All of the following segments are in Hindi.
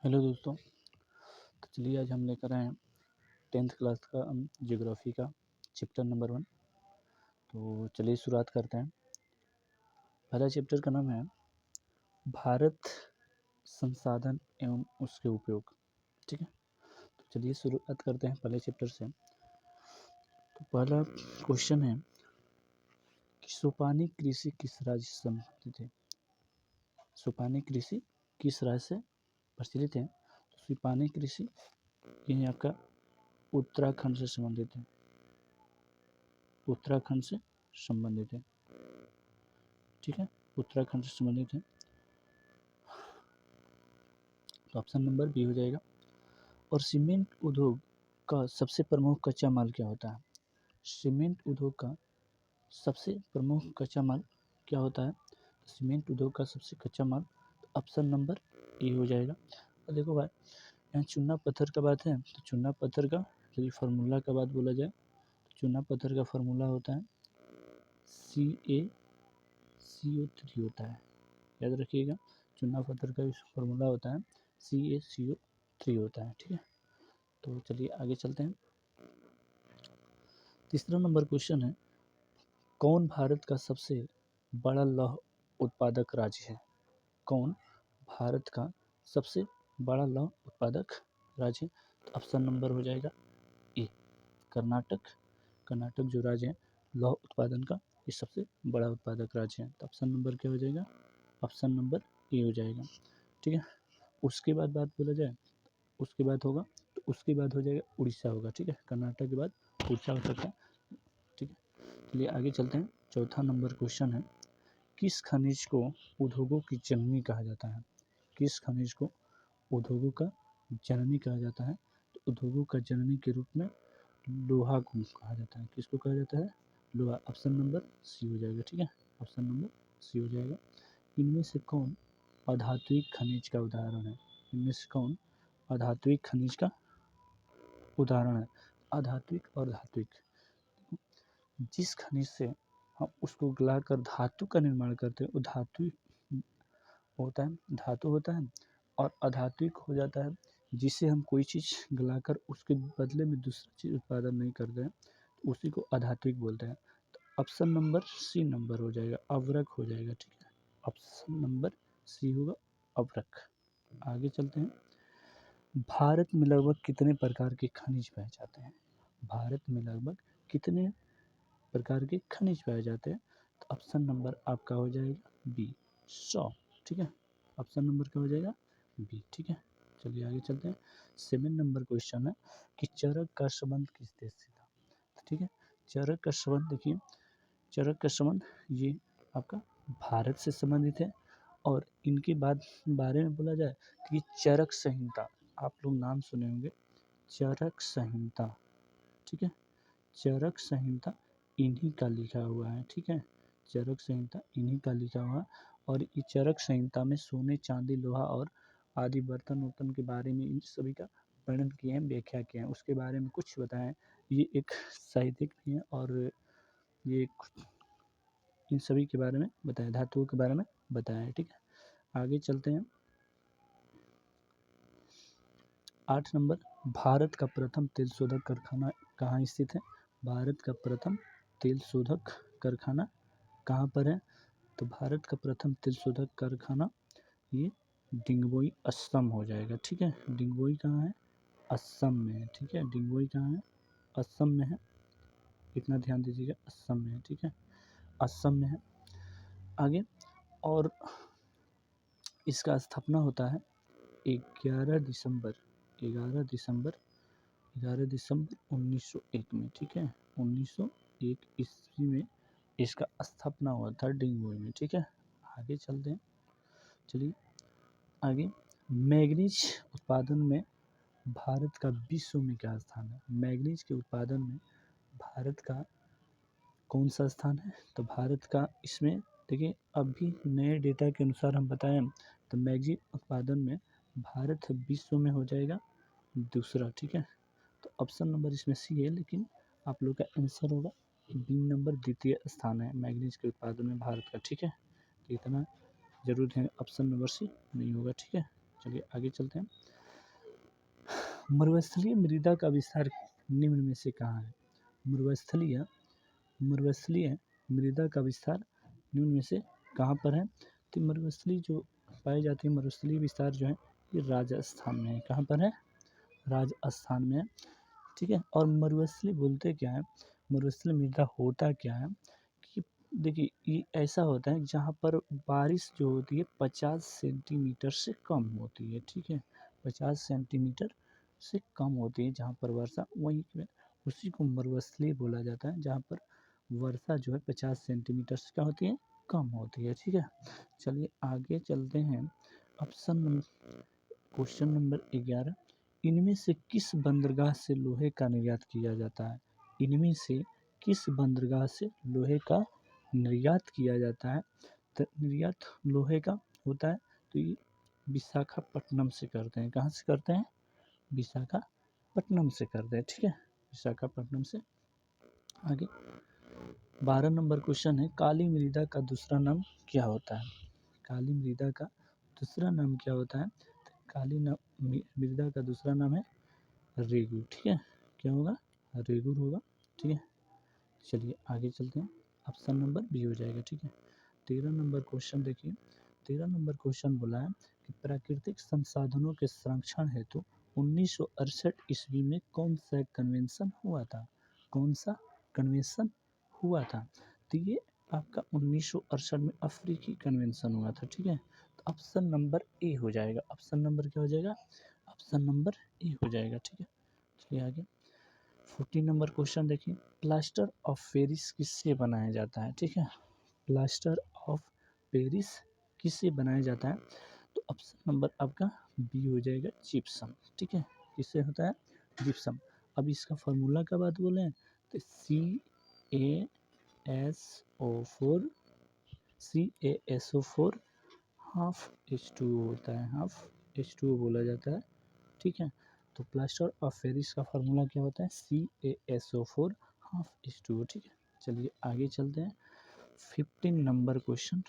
हेलो दोस्तों। तो चलिए आज हम लेकर आए हैं 10th क्लास का ज्योग्राफी का चैप्टर नंबर 1। तो चलिए शुरुआत करते हैं। पहला चैप्टर का नाम है भारत संसाधन एवं उसके उपयोग। ठीक है, तो चलिए शुरुआत करते हैं पहले चैप्टर से। तो पहला क्वेश्चन है कि सोपानी कृषि किस राज्य से संबंधित है। सोपानी कृषि किस राज्य से प्रचलित है। तो सोपानी कृषि ये आपका उत्तराखंड से संबंधित है। उत्तराखंड से संबंधित है। ठीक है, उत्तराखंड से संबंधित है। तो ऑप्शन नंबर बी हो जाएगा। और सीमेंट उद्योग का सबसे प्रमुख कच्चा माल क्या होता है। सीमेंट उद्योग का सबसे प्रमुख कच्चा माल क्या होता है। सीमेंट उद्योग का सबसे कच्चा माल ऑप्शन नंबर ए हो जाएगा। और देखो भाई, यहाँ चूना पत्थर का बात है तो चूना पत्थर का यदि फार्मूला का बात बोला जाए तो चूना पत्थर का फार्मूला होता है CaCO3 होता है। याद रखिएगा, चूना पत्थर का फार्मूला होता है CaCO3 होता है। ठीक है, तो चलिए आगे चलते हैं। तीसरा नंबर क्वेश्चन है, कौन भारत का सबसे बड़ा लौह उत्पादक राज्य है। कौन भारत का सबसे बड़ा लौह उत्पादक राज्य है। तो ऑप्शन नंबर हो जाएगा ए, कर्नाटक। कर्नाटक जो राज्य है लौह उत्पादन का ये सबसे बड़ा उत्पादक राज्य है। तो ऑप्शन नंबर क्या हो जाएगा, ऑप्शन नंबर ए हो जाएगा। ठीक है, उसके बाद बात बोला जाए उसके बाद होगा तो उसके बाद हो जाएगा उड़ीसा होगा। ठीक है, कर्नाटक के बाद उड़ीसा हो सकता है। ठीक है, चलिए आगे चलते हैं। चौथा नंबर क्वेश्चन है, किस खनिज को उद्योगों की जननी कहा जाता है। किस खनिज को उद्योगों का जननी कहा जाता है। तो उद्योगों का जननी के रूप में लोहा को कहा जाता है। किसको कहा जाता है, लोहा। ऑप्शन नंबर सी हो जाएगा। ठीक है, ऑप्शन नंबर सी हो जाएगा। इनमें से कौन अधात्विक खनिज का उदाहरण है। इनमें से कौन अधात्विक खनिज का उदाहरण है। अधात्विक और धात्विक, जिस खनिज से हम उसको गलाकर धातु का निर्माण करते हैं वो धात्विक होता है, धातु होता है। और अधात्विक हो जाता है जिसे हम कोई चीज़ गलाकर उसके बदले में दूसरा चीज़ उत्पादन नहीं करते हैं तो उसी को अधात्विक बोलते हैं। तो ऑप्शन नंबर सी नंबर हो जाएगा, अवरक हो जाएगा। ठीक है, ऑप्शन नंबर सी होगा, अवरक। आगे चलते हैं। भारत में लगभग कितने प्रकार के खनिज पाए जाते हैं। भारत में लगभग कितने प्रकार के खनिज पाए जाते हैं। तो ऑप्शन नंबर आपका हो जाएगा बी, 100। ठीक है, ऑप्शन नंबर क्या हो जाएगा, बी। ठीक है, चलिए आगे चलते हैं। 7 नंबर क्वेश्चन है कि चरक का संबंध किस देश से था। ठीक है, चरक का संबंध देखिए, चरक का संबंध ये आपका भारत से संबंधित है। और इनके बारे में बोला जाए तो ये चरक संहिता, आप लोग नाम सुने होंगे, चरक संहिता। ठीक है, चरक संहिता इन्हीं का लिखा हुआ है। ठीक है, चरक संहिता इन्हीं का लिखा हुआ है। और ये चरक संहिता में सोने चांदी लोहा और आदि बर्तन वर्तन के बारे में इन सभी का वर्णन किए हैं, व्याख्या किए हैं, उसके बारे में कुछ बताएं। ये एक साहित्यिक भी है और ये इन सभी के बारे में बताया, धातुओं के बारे में बताया है। ठीक है, आगे चलते हैं। 8 नंबर, भारत का प्रथम तेल शोधक कारखाना कहाँ स्थित है। भारत का प्रथम तेल शोधक कारखाना कहाँ पर है। तो भारत का प्रथम तेल शोधक कारखाना ये डिंगबोई असम हो जाएगा। ठीक है, डिंगबोई कहाँ है, असम में है। ठीक है, डिंगबोई कहाँ है, असम में है, इतना ध्यान दीजिएगा, असम में है। ठीक है, असम में है। आगे, और इसका स्थापना होता है 11 दिसंबर 1901 में। ठीक है, 1901 ईस्वी में इसका स्थापना हुआ था डिंगबोई में। ठीक है, आगे चलते हैं। चलिए आगे, मैग्नीज उत्पादन में भारत का विश्व में क्या स्थान है। मैग्नीज के उत्पादन में भारत का कौन सा स्थान है। तो भारत का इसमें देखिए, अभी नए डेटा के अनुसार हम बताएं तो मैग्नीज उत्पादन में भारत विश्व में हो जाएगा दूसरा। ठीक है, तो ऑप्शन नंबर इसमें सी है, लेकिन आप लोग का आंसर होगा बी नंबर, द्वितीय स्थान है मैग्नीज के उत्पादन में भारत का। ठीक है, तो इतना जरूर है, ऑप्शन नंबर सी नहीं होगा। ठीक है, चलिए आगे चलते हैं। मरुस्थलीय मृदा का विस्तार निम्न में से कहाँ है? मरुस्थलीय मरुस्थलीय मृदा का विस्तार निम्न में से कहाँ पर है? तो मरुस्थली जो पाई जाती है, मरुस्थलीय विस्तार जो है ये राजस्थान में है। कहाँ पर है? राजस्थान में है। ठीक है। और मरुस्थली बोलते क्या है, मरुस्थलीय मृदा होता क्या है कि देखिए ये ऐसा होता है जहाँ पर बारिश जो होती है 50 सेंटीमीटर से कम होती है। ठीक है, 50 सेंटीमीटर से कम होती है जहाँ पर वर्षा, वहीं पे उसी को मरुस्थलीय बोला जाता है जहाँ पर वर्षा जो है 50 सेंटीमीटर से क्या होती है, कम होती है। ठीक है, चलिए आगे चलते हैं। ऑप्शन क्वेश्चन नंबर 11, इनमें से किस बंदरगाह से लोहे का निर्यात किया जाता है? इनमें से किस बंदरगाह से लोहे का निर्यात किया जाता है? तो निर्यात लोहे का होता है तो ये विशाखापट्टनम से करते हैं। कहाँ से करते हैं? विशाखापट्टनम से करते हैं। ठीक है, विशाखापट्टनम से। आगे 12 नंबर क्वेश्चन है, काली मृदा का दूसरा नाम क्या होता है? काली मृदा का दूसरा नाम क्या होता है? काली मृदा का दूसरा नाम है रेगू। ठीक है, क्या होगा? रेगुर होगा। ठीक है, चलिए आगे चलते हैं। ऑप्शन नंबर बी हो जाएगा। ठीक है, 13 नंबर क्वेश्चन देखिए। 13 नंबर क्वेश्चन बोला है कि प्राकृतिक संसाधनों के संरक्षण हेतु 1968 ईस्वी में कौन सा कन्वेंशन हुआ था? कौन सा कन्वेंशन हुआ था? तो ये आपका 1968 में अफ्रीकी कन्वेंशन हुआ था। ठीक है, तो ऑप्शन नंबर ए हो जाएगा। ऑप्शन नंबर क्या हो जाएगा? ऑप्शन नंबर ए हो जाएगा। ठीक है, चलिए आगे 14 नंबर क्वेश्चन देखिए, प्लास्टर ऑफ पेरिस किससे बनाया जाता है? ठीक है, प्लास्टर ऑफ पेरिस किससे बनाया जाता है? तो ऑप्शन नंबर आपका बी हो जाएगा, जिप्सम। ठीक है, किससे होता है? जिप्सम। अब इसका फॉर्मूला का बात बोलें तो CaSO4 हाफ H2O होता है, हाफ H2O बोला जाता है। ठीक है, तो प्लास्टर ऑफ पेरिस का फार्मूला क्या होता है? CaSO4 half H2O। ठीक है, चलिए आगे चलते हैं। 15 नंबर क्वेश्चन,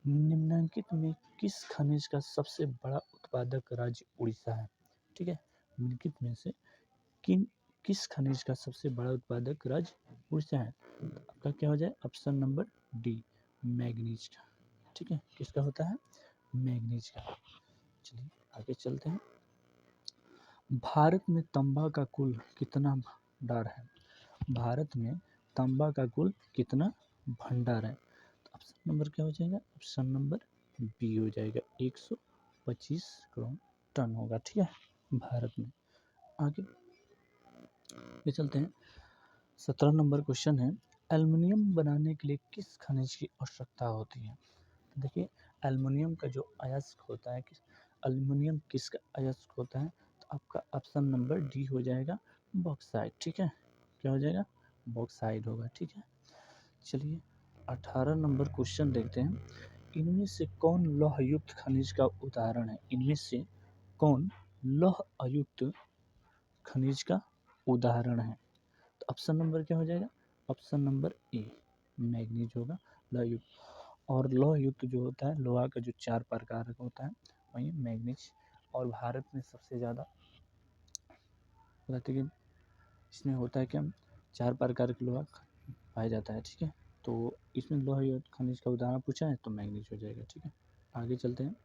निम्नलिखित में किस खनिज का सबसे बड़ा उत्पादक राज्य उड़ीसा है? ठीक है, निम्नलिखित में से किस खनिज का सबसे बड़ा उत्पादक राज्य उड़ीसा है? आपका क्या हो जाए? ऑप्शन नंबर डी, मैग्नीज का। ठीक है, किसका होता है? मैग्नीज का। चलिए आगे चलते हैं। भारत में तांबा का कुल कितना भंडार है? भारत में तांबा का कुल कितना भंडार है? तो ऑप्शन नंबर क्या हो जाएगा? ऑप्शन नंबर बी हो जाएगा, 125 करोड़ टन होगा। ठीक है, भारत में। आगे ये चलते हैं। 17 नंबर क्वेश्चन है, एल्युमिनियम बनाने के लिए किस खनिज की आवश्यकता होती है? तो देखिए एल्युमिनियम का जो अयस्क होता है, एल्युमिनियम किसका अयस्क होता है? तो आपका ऑप्शन नंबर डी हो जाएगा, बॉक्साइट। ठीक है, क्या हो जाएगा? बॉक्साइट होगा। ठीक है, चलिए 18 नंबर क्वेश्चन देखते हैं, इनमें से कौन लौह युक्त खनिज का उदाहरण है? इनमें से कौन लौह अयुक्त खनिज का उदाहरण है? तो ऑप्शन नंबर क्या हो जाएगा? ऑप्शन नंबर ए, मैग्नीज होगा, लौह युक्त। और लौह युक्त जो होता है, लोहा का जो 4 प्रकार का होता है वही मैग्नीज। और भारत में सबसे ज़्यादा कहते कि इसमें होता है कि हम 4 प्रकार के लोहा पाया जाता है। ठीक है, तो इसमें लोहा युक्त खनिज का उदाहरण पूछा है तो मैग्नीज हो जाएगा। ठीक है, आगे चलते हैं।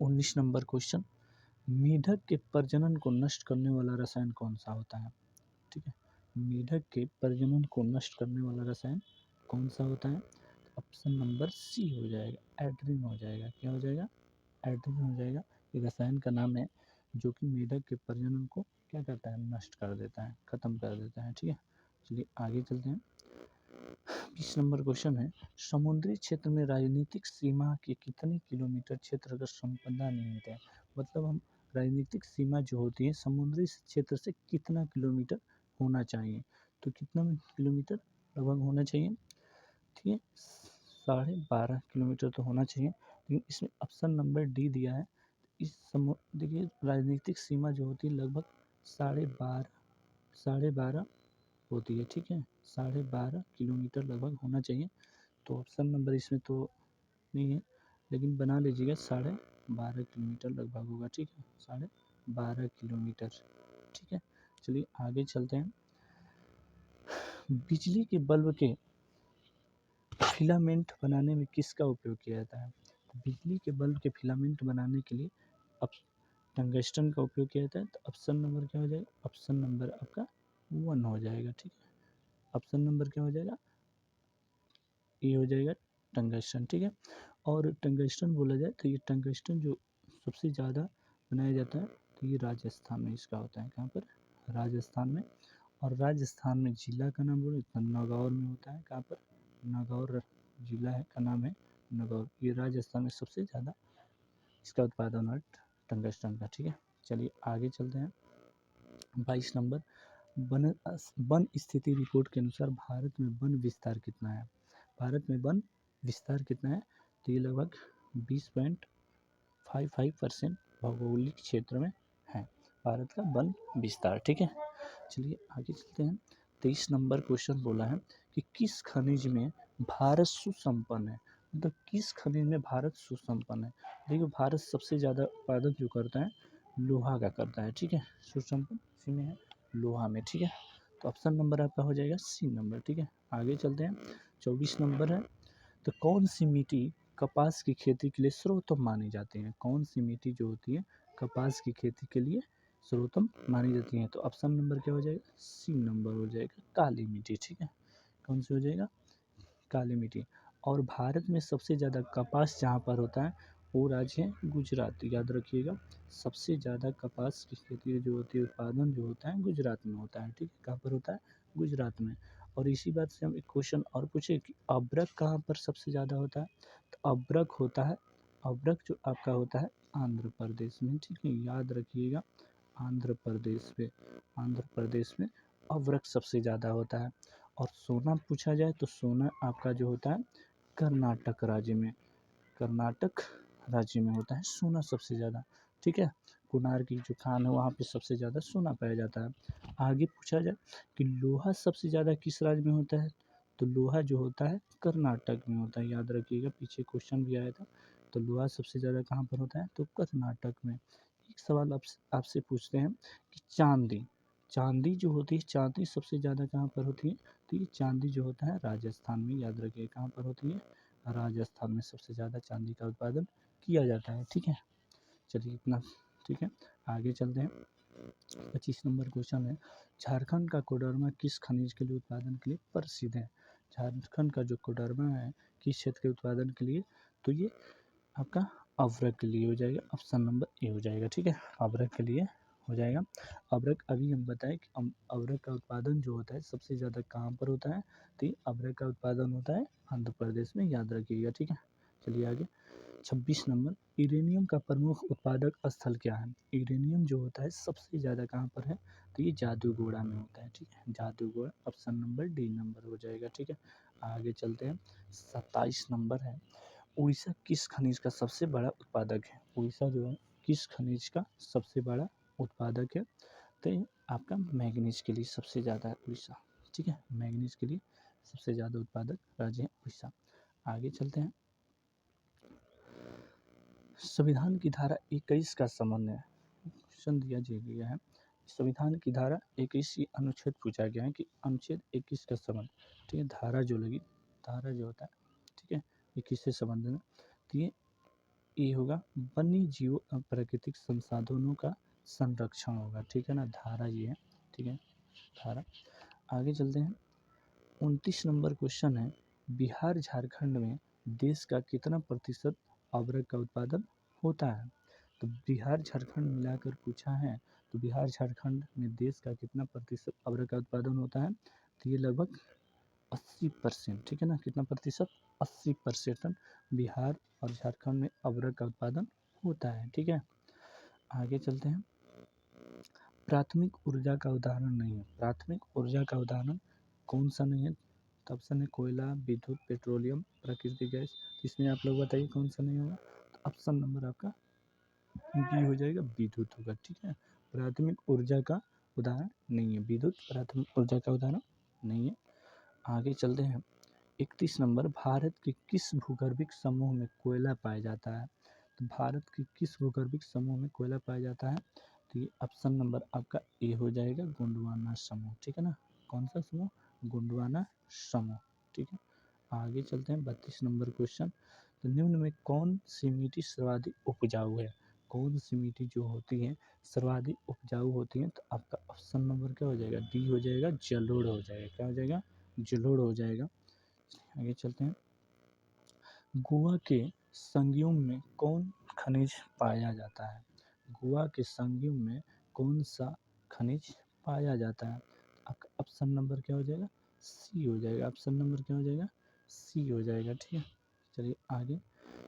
19 नंबर क्वेश्चन, मेढक के प्रजनन को नष्ट करने वाला रसायन कौन सा होता है? ठीक है, मेढक के प्रजनन को नष्ट करने वाला रसायन कौन सा होता है? ऑप्शन नंबर सी हो जाएगा, एड्रीन हो जाएगा। क्या हो जाएगा? एड्रीन हो जाएगा। ये रसायन का नाम है जो कि मेढक के प्रजनन को क्या करता है? नष्ट कर देता है, खत्म कर देता है। ठीक है, चलिए आगे चलते हैं। 20 नंबर क्वेश्चन है, समुद्री क्षेत्र में राजनीतिक सीमा के कितने किलोमीटर क्षेत्र का संपदा निहित है? मतलब हम राजनीतिक सीमा जो होती है समुद्री क्षेत्र से कितना किलोमीटर होना चाहिए? तो कितना किलोमीटर लगभग होना चाहिए? ठीक है, 12.5 किलोमीटर तो होना चाहिए, लेकिन इसमें ऑप्शन नंबर डी दिया है। इस देखिए राजनीतिक सीमा जो होती है लगभग 12.5 होती है। ठीक है, 12.5 किलोमीटर लगभग होना चाहिए। तो ऑप्शन नंबर इसमें तो नहीं है, लेकिन बना लीजिएगा 12.5 किलोमीटर लगभग होगा। ठीक है, 12 किलोमीटर। ठीक है, चलिए आगे चलते हैं। बिजली के बल्ब के फिलामेंट बनाने में किसका उपयोग किया जाता है? बिजली के बल्ब के फिलामेंट बनाने के लिए अब टंगस्टन का उपयोग किया जाता है। तो ऑप्शन नंबर क्या हो जाएगा? ऑप्शन नंबर आपका 1 हो जाएगा। ठीक है, ऑप्शन नंबर क्या हो जाएगा? ये हो जाएगा टंगस्टन। ठीक है, और टंगस्टन बोला जाए तो ये टंगस्टन जो सबसे ज़्यादा बनाया जाता है तो ये राजस्थान में इसका होता है। कहाँ पर? राजस्थान में। और राजस्थान में जिला का नाम बोले तो नागौर में होता है। कहाँ पर? नागौर जिला है का नाम है नागौर। ये राजस्थान में सबसे ज़्यादा इसका उत्पादन है टंगस्टन का। ठीक है, चलिए आगे चलते हैं। 22 नंबर, वन स्थिति रिपोर्ट के अनुसार भारत में वन विस्तार कितना है? भारत में वन विस्तार कितना है? तो ये लगभग 20.55% भौगोलिक क्षेत्र में है भारत का वन विस्तार। ठीक है, चलिए आगे चलते हैं। 23 नंबर क्वेश्चन बोला है कि किस खनिज में भारत सुसंपन्न है? मतलब किस खनिज में भारत सुसंपन्न है? देखिए, भारत सबसे ज़्यादा उत्पादन जो करता है लोहा का करता है। ठीक है, सुसंपन्न इसी में है, लोहा में। ठीक है, तो ऑप्शन नंबर आपका हो जाएगा सी नंबर। ठीक है, आगे चलते हैं। 24 नंबर है, तो कौन सी मिट्टी कपास की खेती के लिए सर्वोत्तम मानी जाती है? कौन सी मिट्टी जो होती है कपास की खेती के लिए सर्वोत्तम मानी जाती है? तो ऑप्शन नंबर क्या हो जाएगा? सी नंबर हो जाएगा, काली मिट्टी। ठीक है, कौन सी हो जाएगा? काली मिट्टी। और भारत में सबसे ज़्यादा कपास जहाँ पर होता है वो राज्य है गुजरात। याद रखिएगा, सबसे ज़्यादा कपास की खेती जो होती है, उत्पादन जो होता है गुजरात में होता है। ठीक है, कहाँ पर होता है? गुजरात में। और इसी बात से हम एक क्वेश्चन और पूछे कि अब्रक कहाँ पर सबसे ज़्यादा होता है? तो अब्रक होता है, अब्रक जो आपका होता है आंध्र प्रदेश में। ठीक है, याद रखिएगा, आंध्र प्रदेश में, आंध्र प्रदेश में अब्रक सबसे ज़्यादा होता है। और सोना पूछा जाए तो सोना आपका जो होता है कर्नाटक राज्य में, कर्नाटक राज्य में होता है सोना सबसे ज़्यादा। ठीक है, कुनार की जो खान है वहाँ पे सबसे ज़्यादा सोना पाया जाता है। आगे पूछा जाए कि लोहा सबसे ज़्यादा किस राज्य में होता है? तो लोहा जो होता है कर्नाटक में होता है। याद रखिएगा, पीछे क्वेश्चन भी आया था। तो लोहा सबसे ज़्यादा कहाँ पर होता है? तो कर्नाटक में। एक सवाल आपसे पूछते हैं कि चांदी, चांदी जो होती है, चांदी सबसे ज़्यादा कहाँ पर होती है? तो ये चांदी जो होता है राजस्थान में। याद रखिए, कहाँ पर होती है? राजस्थान में सबसे ज़्यादा चांदी का उत्पादन किया जाता है। ठीक है, चलिए इतना। ठीक है, आगे चलते हैं। 25 नंबर क्वेश्चन है, झारखंड का कोडरमा किस खनिज के लिए उत्पादन के लिए प्रसिद्ध है? झारखंड का जो कोडरमा है किस क्षेत्र के उत्पादन के लिए? तो ये आपका अवरक के लिए हो जाएगा। ऑप्शन नंबर ए हो जाएगा। ठीक है, अवरक के लिए हो जाएगा। अवरक अभी हम बताएं कि अवरक का उत्पादन जो होता है सबसे ज़्यादा कहाँ पर होता है? तो अवरक का उत्पादन होता है आंध्र प्रदेश में। याद रखिएगा। ठीक है, चलिए आगे। 26 नंबर, यूरेनियम का प्रमुख उत्पादक स्थल क्या है? यूरेनियम जो होता है सबसे ज़्यादा कहाँ पर है? तो ये जादूगोड़ा में होता है। ठीक है, Jaduguda, option number D number हो जाएगा। ठीक है, आगे चलते हैं। 27 नंबर है, उड़ीसा किस खनिज का सबसे बड़ा उत्पादक है? उड़ीसा जो है किस खनिज का सबसे बड़ा उत्पादक है? तो ये आपका मैग्नीज के लिए सबसे ज़्यादा है उड़ीसा। ठीक है, मैग्नीज के लिए सबसे ज़्यादा उत्पादक राज्य है उड़ीसा। आगे चलते हैं। संविधान की धारा 21 का संबंध है, क्वेश्चन दिया गया है। संविधान की धारा 21 अनुच्छेद पूछा गया है कि अनुच्छेद 21 का संबंध। ठीक है, धारा जो लगी, धारा जो होता है, ठीक है, ये किससे संबंध है? तो ये होगा वन्य जीव प्राकृतिक संसाधनों का संरक्षण होगा। ठीक है ना, धारा ये है। ठीक है, धारा। आगे चलते हैं। 29 नंबर क्वेश्चन है, बिहार झारखंड में देश का कितना प्रतिशत अवरक का उत्पादन होता है? तो बिहार झारखंड मिलाकर पूछा है, तो बिहार झारखंड में देश का कितना प्रतिशत अवरक का उत्पादन होता है? तो ये लगभग 80%। ठीक है ना, कितना प्रतिशत? 80% बिहार और झारखंड में अवरक का उत्पादन होता है। ठीक है, आगे चलते हैं। प्राथमिक ऊर्जा का उदाहरण नहीं है, प्राथमिक ऊर्जा का उदाहरण कौन सा नहीं है? तो ऑप्शन है कोयला, विद्युत, पेट्रोलियम, प्राकृतिक गैस। इसमें आप लोग बताइए कौन सा नहीं होगा? तो ऑप्शन नंबर आपका बी हो जाएगा, विद्युत होगा। ठीक है, प्राथमिक ऊर्जा का उदाहरण नहीं है विद्युत, प्राथमिक ऊर्जा का उदाहरण नहीं है। आगे चलते हैं। 31 नंबर, भारत के किस भूगर्भिक समूह में कोयला पाया जाता है? तो भारत के किस भूगर्भिक समूह में कोयला पाया जाता है? तो तो ये ऑप्शन नंबर आपका ए हो जाएगा, गोंडवाना समूह। ठीक है ना, कौन सा समूह? गोंडवाना समूह। ठीक है, आगे चलते हैं 32 नंबर क्वेश्चन। तो निम्न में कौन सी मिट्टी सर्वाधिक उपजाऊ है? कौन सी मिट्टी जो होती है सर्वाधिक उपजाऊ होती है? तो आपका ऑप्शन नंबर क्या हो जाएगा? डी हो जाएगा, जलोढ़ हो जाएगा। क्या हो जाएगा? जलोढ़ हो जाएगा। आगे चलते हैं। गोवा के संगम में कौन खनिज पाया जाता है? गोवा के संगम में कौन सा खनिज पाया जाता है? आपका ऑप्शन नंबर क्या हो जाएगा? सी हो जाएगा। ऑप्शन नंबर क्या हो जाएगा? सी हो जाएगा। ठीक है, चलिए आगे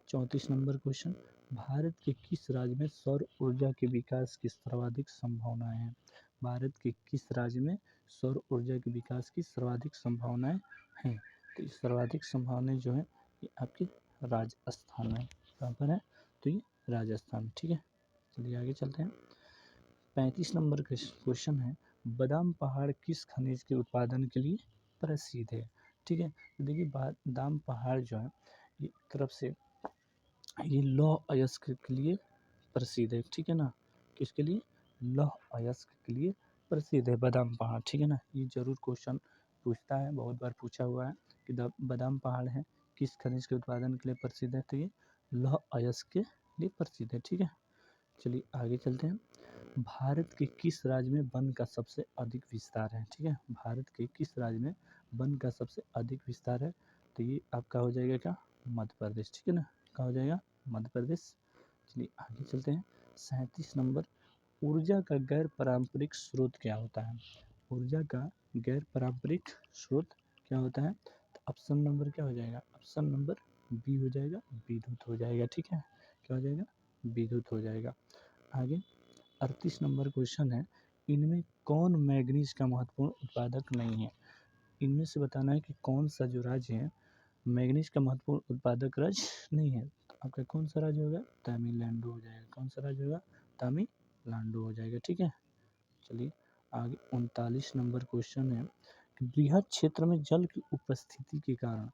34 नंबर क्वेश्चन। भारत के किस राज्य में सौर ऊर्जा के विकास की सर्वाधिक संभावनाएं हैं? भारत के किस राज्य में सौर ऊर्जा के विकास की सर्वाधिक संभावनाएं हैं? तो इस सर्वाधिक संभावनाएं जो है ये आपके राजस्थान में। कहाँ पर है? तो ये राजस्थान। ठीक है, चलिए आगे चलते हैं। 35 नंबर क्वेश्चन है, बादाम पहाड़ किस खनिज के उत्पादन के लिए प्रसिद्ध है? ठीक है, तो देखिए बादाम पहाड़ जो है ये एक तरफ से ये लौह अयस्क के लिए प्रसिद्ध है। ठीक है ना, किसके लिए? लौह अयस्क के लिए प्रसिद्ध है बादाम पहाड़। ठीक है ना, ये जरूर क्वेश्चन पूछता है, बहुत बार पूछा हुआ है कि बादाम पहाड़ है किस खनिज के उत्पादन के लिए प्रसिद्ध है? तो ये लौह अयस्क के लिए प्रसिद्ध है। ठीक है, चलिए आगे चलते हैं। भारत के किस राज्य में वन का सबसे अधिक विस्तार है? ठीक है, भारत के किस राज्य में वन का सबसे अधिक विस्तार है? तो ये आपका हो जाएगा क्या? मध्य प्रदेश। ठीक है ना, क्या हो जाएगा? मध्य प्रदेश। चलिए आगे चलते हैं। 37 नंबर, ऊर्जा का गैर पारंपरिक स्रोत क्या होता है? ऊर्जा का गैर पारंपरिक स्रोत क्या होता है? तो ऑप्शन नंबर क्या हो जाएगा? ऑप्शन नंबर बी हो जाएगा, विद्युत हो जाएगा। ठीक है, क्या हो जाएगा? विद्युत हो जाएगा। आगे 38 नंबर क्वेश्चन है, इनमें कौन मैग्नीज का महत्वपूर्ण उत्पादक नहीं है? इनमें से बताना है कि कौन सा जो राज्य है मैग्नीज का महत्वपूर्ण उत्पादक राज्य नहीं है। तो आपका कौन सा राज्य होगा? तमिलनाडु हो जाएगा। कौन सा राज्य होगा? तमिलनाडु हो जाएगा। ठीक है, चलिए आगे 39 नंबर क्वेश्चन है कि बृहद क्षेत्र में जल की उपस्थिति के कारण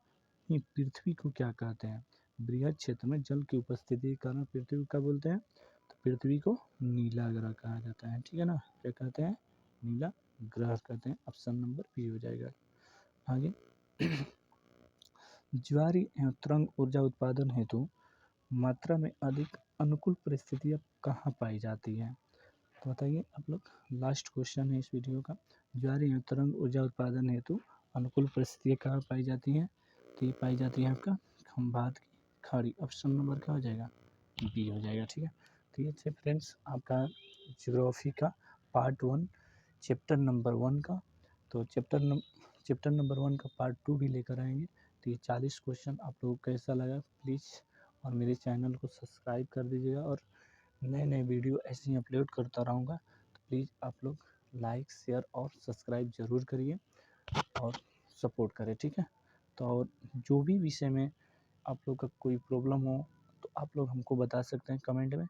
ये पृथ्वी को क्या कहते हैं? बृहद क्षेत्र में जल की उपस्थिति के कारण पृथ्वी को क्या बोलते हैं? तो पृथ्वी को नीला ग्रह कहा जाता है। ठीक है ना, क्या कहते हैं? नीला ग्रह कहते हैं। ऑप्शन नंबर बी हो जाएगा। आगे ज्वारीय एवं तरंग ऊर्जा उत्पादन हेतु मात्रा में अधिक अनुकूल परिस्थितियाँ कहाँ पाई जाती हैं? तो बताइए आप लोग, लास्ट क्वेश्चन है इस वीडियो का। ज्वारीय एवं तरंग ऊर्जा उत्पादन हेतु अनुकूल परिस्थितियाँ कहाँ पाई जाती हैं? तो ये पाई जाती है आपका खंभात की खाड़ी। ऑप्शन नंबर क्या हो जाएगा? बी हो जाएगा। ठीक है, तो ये थे फ्रेंड्स आपका ज्योग्राफी का पार्ट 1 चैप्टर नंबर 1 का। तो चैप्टर नंबर 1 का पार्ट 2 भी लेकर आएंगे। तो ये 40 क्वेश्चन आप लोगों को कैसा लगा प्लीज़, और मेरे चैनल को सब्सक्राइब कर दीजिएगा, और नए नए वीडियो ऐसे ही अपलोड करता रहूँगा। तो प्लीज़ आप लोग लाइक, शेयर और सब्सक्राइब ज़रूर करिए और सपोर्ट करें। ठीक है, तो और जो भी विषय में आप लोग का कोई प्रॉब्लम हो तो आप लोग हमको बता सकते हैं कमेंट में।